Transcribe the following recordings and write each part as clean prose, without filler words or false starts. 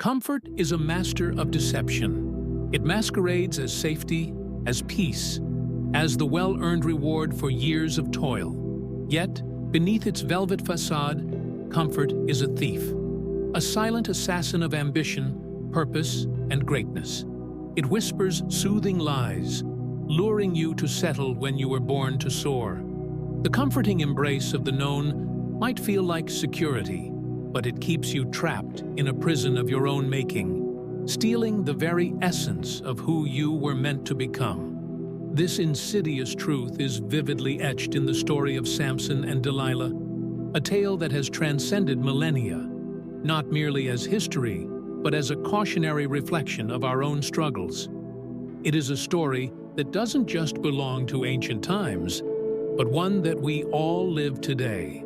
Comfort is a master of deception. It masquerades as safety, as peace, as the well-earned reward for years of toil. Yet, beneath its velvet facade, comfort is a thief, a silent assassin of ambition, purpose, and greatness. It whispers soothing lies, luring you to settle when you were born to soar. The comforting embrace of the known might feel like security, but it keeps you trapped in a prison of your own making, stealing the very essence of who you were meant to become. This insidious truth is vividly etched in the story of Samson and Delilah, a tale that has transcended millennia, not merely as history, but as a cautionary reflection of our own struggles. It is a story that doesn't just belong to ancient times, but one that we all live today,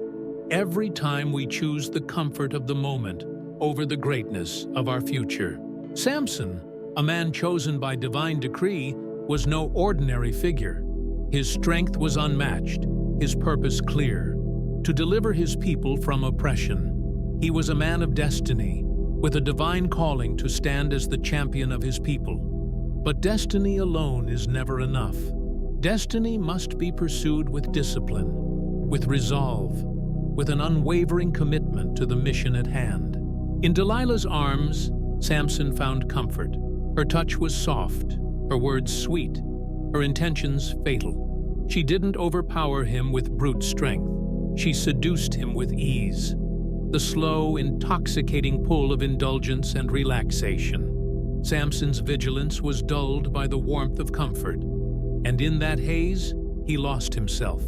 every time we choose the comfort of the moment over the greatness of our future. Samson, a man chosen by divine decree, was no ordinary figure. His strength was unmatched, his purpose clear, to deliver his people from oppression. He was a man of destiny, with a divine calling to stand as the champion of his people. But destiny alone is never enough. Destiny must be pursued with discipline, with resolve, with an unwavering commitment to the mission at hand. In Delilah's arms, Samson found comfort. Her touch was soft, her words sweet, her intentions fatal. She didn't overpower him with brute strength. She seduced him with ease, the slow, intoxicating pull of indulgence and relaxation. Samson's vigilance was dulled by the warmth of comfort, and in that haze, he lost himself.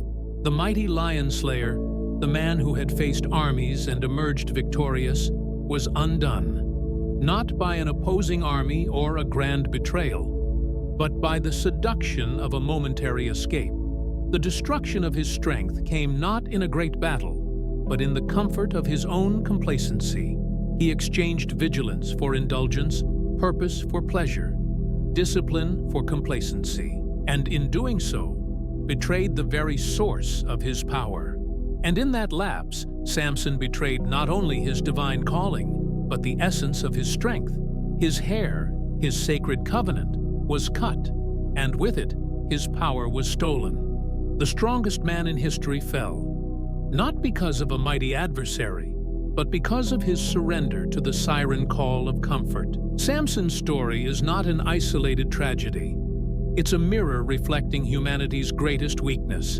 The mighty lion slayer, the man who had faced armies and emerged victorious, was undone, not by an opposing army or a grand betrayal, but by the seduction of a momentary escape. The destruction of his strength came not in a great battle, but in the comfort of his own complacency. He exchanged vigilance for indulgence, purpose for pleasure, discipline for complacency, and in doing so, betrayed the very source of his power. And in that lapse, Samson betrayed not only his divine calling, but the essence of his strength. His hair, his sacred covenant, was cut, and with it, his power was stolen. The strongest man in history fell, not because of a mighty adversary, but because of his surrender to the siren call of comfort. Samson's story is not an isolated tragedy. It's a mirror reflecting humanity's greatest weakness,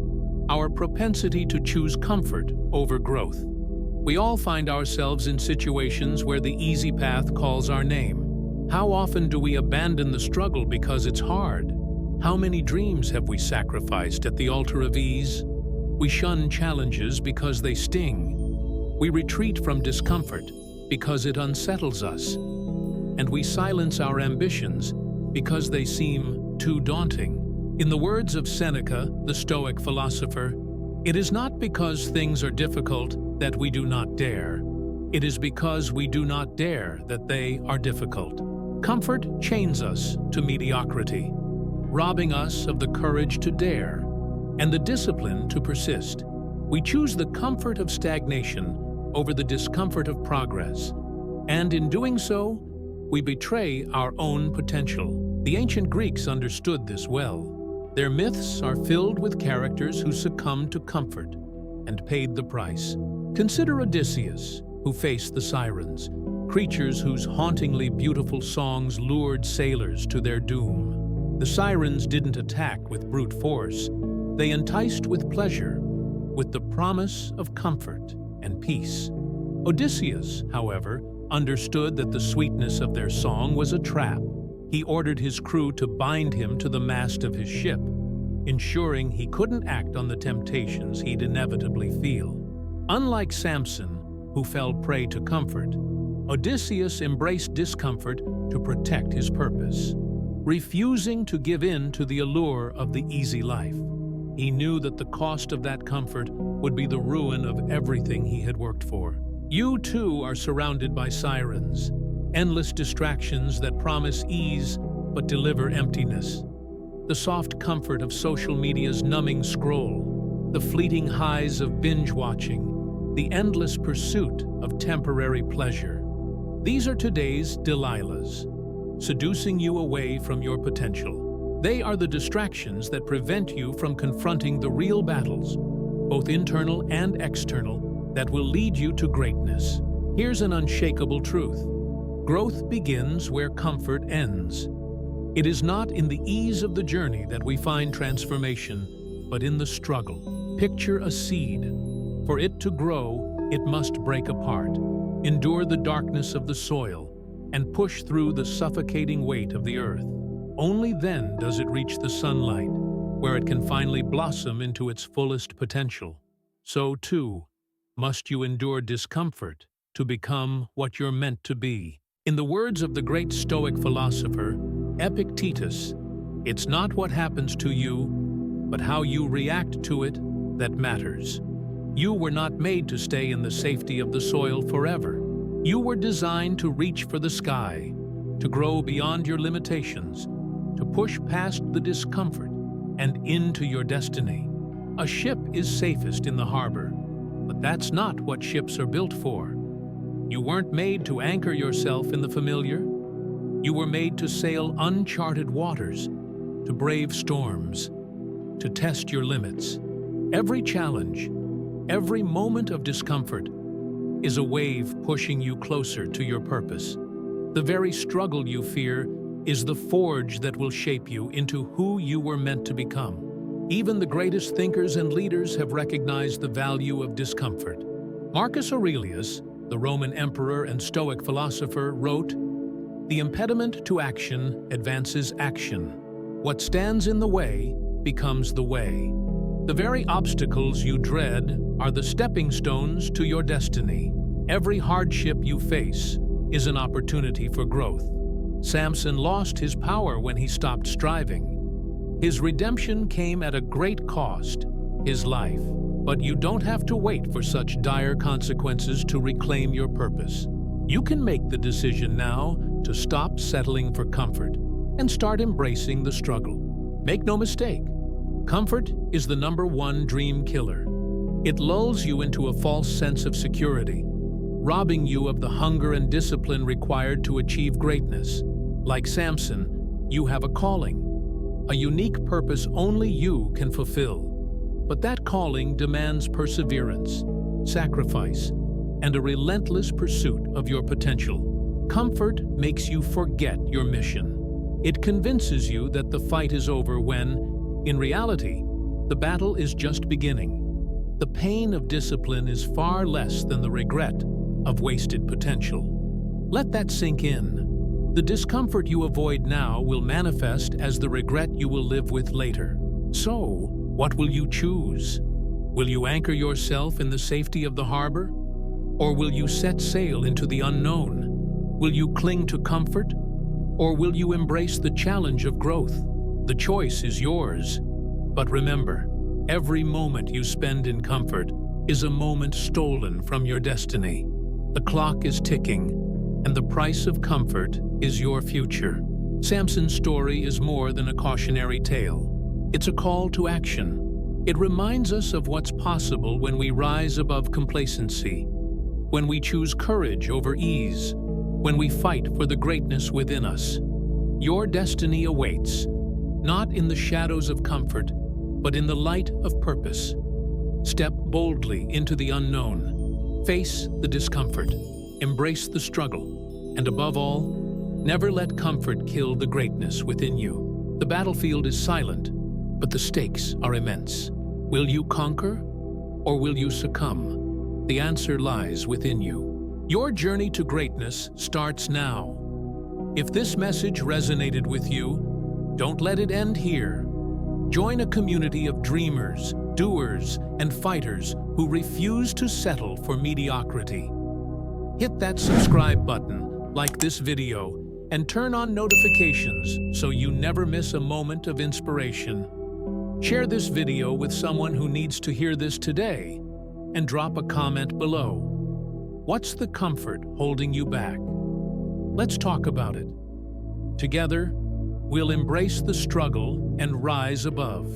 our propensity to choose comfort over growth. We all find ourselves in situations where the easy path calls our name. How often do we abandon the struggle because it's hard? How many dreams have we sacrificed at the altar of ease? We shun challenges because they sting. We retreat from discomfort because it unsettles us. And we silence our ambitions because they seem too daunting. In the words of Seneca, the Stoic philosopher, it is not because things are difficult that we do not dare. It is because we do not dare that they are difficult. Comfort chains us to mediocrity, robbing us of the courage to dare and the discipline to persist. We choose the comfort of stagnation over the discomfort of progress, and in doing so, we betray our own potential. The ancient Greeks understood this well. Their myths are filled with characters who succumbed to comfort and paid the price. Consider Odysseus, who faced the sirens, creatures whose hauntingly beautiful songs lured sailors to their doom. The sirens didn't attack with brute force. They enticed with pleasure, with the promise of comfort and peace. Odysseus, however, understood that the sweetness of their song was a trap. He ordered his crew to bind him to the mast of his ship, ensuring he couldn't act on the temptations he'd inevitably feel. Unlike Samson, who fell prey to comfort, Odysseus embraced discomfort to protect his purpose, refusing to give in to the allure of the easy life. He knew that the cost of that comfort would be the ruin of everything he had worked for. You too are surrounded by sirens, endless distractions that promise ease but deliver emptiness. The soft comfort of social media's numbing scroll, the fleeting highs of binge watching, the endless pursuit of temporary pleasure. These are today's Delilahs, seducing you away from your potential. They are the distractions that prevent you from confronting the real battles, both internal and external, that will lead you to greatness. Here's an unshakable truth. Growth begins where comfort ends. It is not in the ease of the journey that we find transformation, but in the struggle. Picture a seed. For it to grow, it must break apart, endure the darkness of the soil, and push through the suffocating weight of the earth. Only then does it reach the sunlight, where it can finally blossom into its fullest potential. So, too, must you endure discomfort to become what you're meant to be. In the words of the great Stoic philosopher, Epictetus, it's not what happens to you, but how you react to it that matters. You were not made to stay in the safety of the soil forever. You were designed to reach for the sky, to grow beyond your limitations, to push past the discomfort and into your destiny. A ship is safest in the harbor, but that's not what ships are built for. You weren't made to anchor yourself in the familiar. You were made to sail uncharted waters, to brave storms, to test your limits. Every challenge, every moment of discomfort is a wave pushing you closer to your purpose. The very struggle you fear is the forge that will shape you into who you were meant to become. Even the greatest thinkers and leaders have recognized the value of discomfort. Marcus Aurelius, the Roman emperor and Stoic philosopher, wrote, "The impediment to action advances action. What stands in the way becomes the way." The very obstacles you dread are the stepping stones to your destiny. Every hardship you face is an opportunity for growth. Samson lost his power when he stopped striving. His redemption came at a great cost, his life. But you don't have to wait for such dire consequences to reclaim your purpose. You can make the decision now to stop settling for comfort and start embracing the struggle. Make no mistake, comfort is the #1 dream killer. It lulls you into a false sense of security, robbing you of the hunger and discipline required to achieve greatness. Like Samson, you have a calling, a unique purpose only you can fulfill. But that calling demands perseverance, sacrifice, and a relentless pursuit of your potential. Comfort makes you forget your mission. It convinces you that the fight is over when, in reality, the battle is just beginning. The pain of discipline is far less than the regret of wasted potential. Let that sink in. The discomfort you avoid now will manifest as the regret you will live with later. So, what will you choose? Will you anchor yourself in the safety of the harbor? Or will you set sail into the unknown? Will you cling to comfort? Or will you embrace the challenge of growth? The choice is yours. But remember, every moment you spend in comfort is a moment stolen from your destiny. The clock is ticking, and the price of comfort is your future. Samson's story is more than a cautionary tale. It's a call to action. It reminds us of what's possible when we rise above complacency, when we choose courage over ease, when we fight for the greatness within us. Your destiny awaits, not in the shadows of comfort, but in the light of purpose. Step boldly into the unknown. Face the discomfort. Embrace the struggle. And above all, never let comfort kill the greatness within you. The battlefield is silent, but the stakes are immense. Will you conquer, or will you succumb? The answer lies within you. Your journey to greatness starts now. If this message resonated with you, don't let it end here. Join a community of dreamers, doers, and fighters who refuse to settle for mediocrity. Hit that subscribe button, like this video, and turn on notifications so you never miss a moment of inspiration. Share this video with someone who needs to hear this today, and drop a comment below. What's the comfort holding you back? Let's talk about it. Together, we'll embrace the struggle and rise above.